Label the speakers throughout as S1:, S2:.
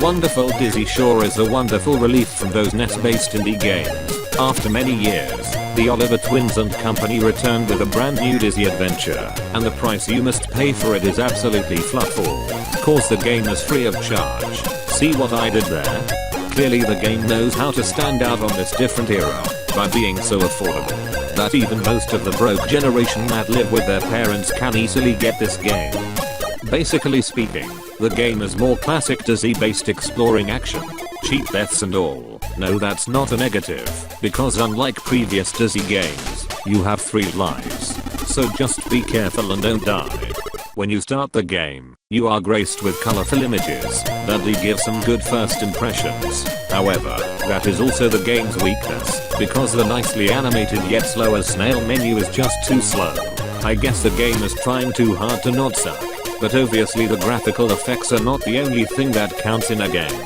S1: Wonderful Dizzy sure is a wonderful relief from those NES-based indie games. After many years, the Oliver Twins and Company returned with a brand new Dizzy adventure, and the price you must pay for it is absolutely flufful. Cause the game is free of charge. See what I did there? Clearly the game knows how to stand out on this different era by being so affordable that even most of the broke generation that live with their parents can easily get this game. Basically speaking, the game is more classic Dizzy based exploring action, cheap deaths and all. No, that's not a negative, because unlike previous Dizzy games, you have 3 lives. So just be careful and don't die. When you start the game, you are graced with colorful images that do give some good first impressions. However, that is also the game's weakness, because the nicely animated yet slower snail menu is just too slow. I guess the game is trying too hard to not suck. But obviously the graphical effects are not the only thing that counts in a game.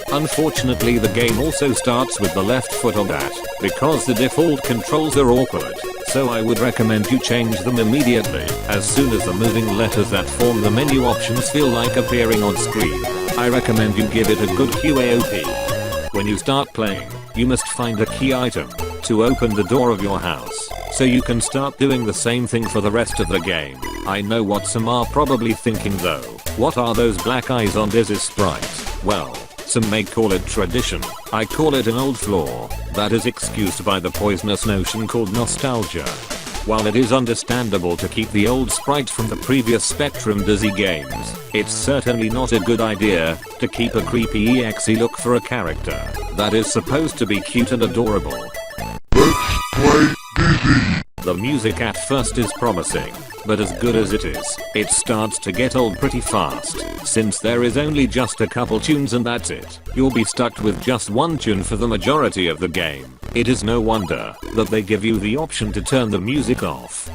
S1: Unfortunately the game also starts with the left foot on that, because the default controls are awkward, so I would recommend you change them immediately, as soon as the moving letters that form the menu options feel like appearing on screen. I recommend you give it a good QAOP. When you start playing, you must find a key item to open the door of your house, so you can start doing the same thing for the rest of the game. I know what some are probably thinking though. What are those black eyes on Dizzy's sprite? Well, some may call it tradition. I call it an old flaw that is excused by the poisonous notion called nostalgia. While it is understandable to keep the old sprite from the previous Spectrum Dizzy games, it's certainly not a good idea to keep a creepy EXE look for a character that is supposed to be cute and adorable.
S2: Let's play Dizzy.
S1: The music at first is promising, but as good as it starts to get old pretty fast. Since there is only just a couple tunes and that's it, you'll be stuck with just one tune for the majority of the game. It is no wonder that they give you the option to turn the music off.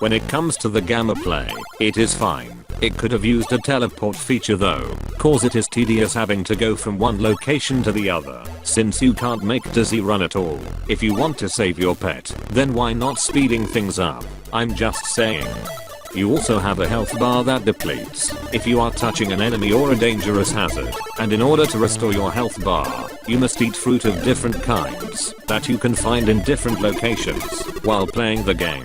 S1: When it comes to the gamma play, it is fine. It could have used a teleport feature though, cause it is tedious having to go from one location to the other, since you can't make Dizzy run at all. If you want to save your pet, then why not speeding things up? I'm just saying. You also have a health bar that depletes if you are touching an enemy or a dangerous hazard, and in order to restore your health bar, you must eat fruit of different kinds that you can find in different locations while playing the game.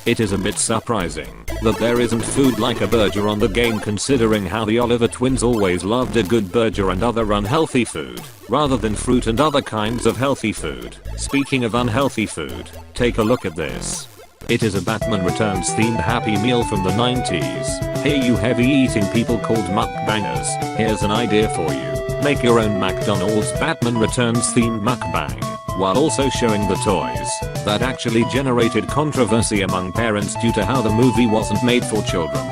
S1: It is a bit surprising that there isn't food like a burger on the game, considering how the Oliver Twins always loved a good burger and other unhealthy food, rather than fruit and other kinds of healthy food. Speaking of unhealthy food, take a look at this. It is a Batman Returns themed Happy Meal from the 90s. Hey you heavy eating people called mukbangers, here's an idea for you. Make your own McDonald's Batman Returns themed mukbang, while also showing the toys that actually generated controversy among parents due to how the movie wasn't made for children.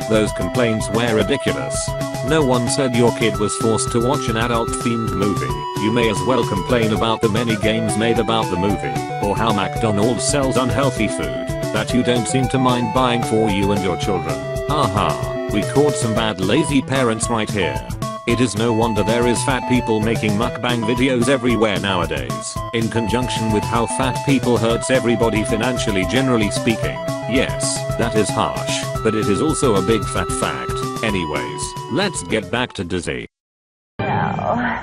S1: Those complaints were ridiculous. No one said your kid was forced to watch an adult themed movie. You may as well complain about the many games made about the movie, or how McDonald's sells unhealthy food that you don't seem to mind buying for you and your children. Haha, we caught some bad lazy parents right here. It is no wonder there is fat people making mukbang videos everywhere nowadays, in conjunction with how fat people hurts everybody financially generally speaking. Yes, that is harsh, but it is also a big fat fact. Anyways, let's get back to Dizzy.
S3: No.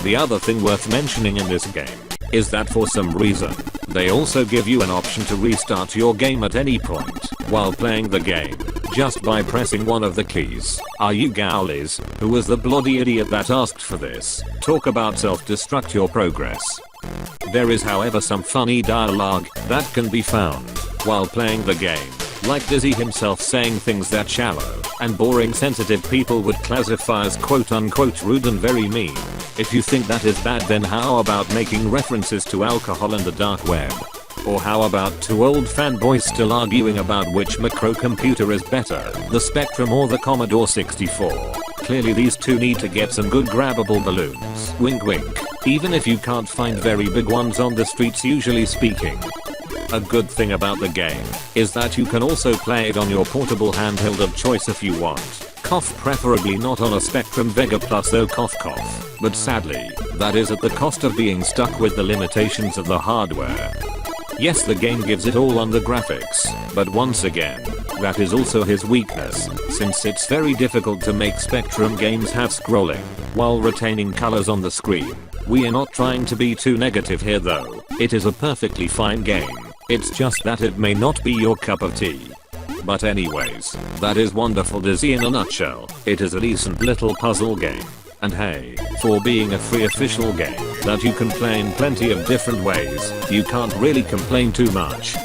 S1: The other thing worth mentioning in this game is that for some reason, they also give you an option to restart your game at any point while playing the game, just by pressing one of the keys. Are you Gowlies? Who was the bloody idiot that asked for this? Talk about self-destruct your progress. There is however some funny dialogue that can be found while playing the game, like Dizzy himself saying things that shallow and boring sensitive people would classify as quote unquote rude and very mean. If you think that is bad, then how about making references to alcohol and the dark web? Or how about two old fanboys still arguing about which microcomputer is better, the Spectrum or the Commodore 64? Clearly these two need to get some good grabbable balloons. Wink wink. Even if you can't find very big ones on the streets usually speaking. A good thing about the game is that you can also play it on your portable handheld of choice if you want. Cough, preferably not on a Spectrum Vega Plus though, cough cough. But sadly, that is at the cost of being stuck with the limitations of the hardware. Yes, the game gives it all on the graphics, but once again, that is also his weakness, since it's very difficult to make Spectrum games have scrolling while retaining colors on the screen. We are not trying to be too negative here though. It is a perfectly fine game. It's just that it may not be your cup of tea. But anyways, that is Wonderful Dizzy in a nutshell. It is a decent little puzzle game. And hey, for being a free official game that you can play in plenty of different ways, you can't really complain too much.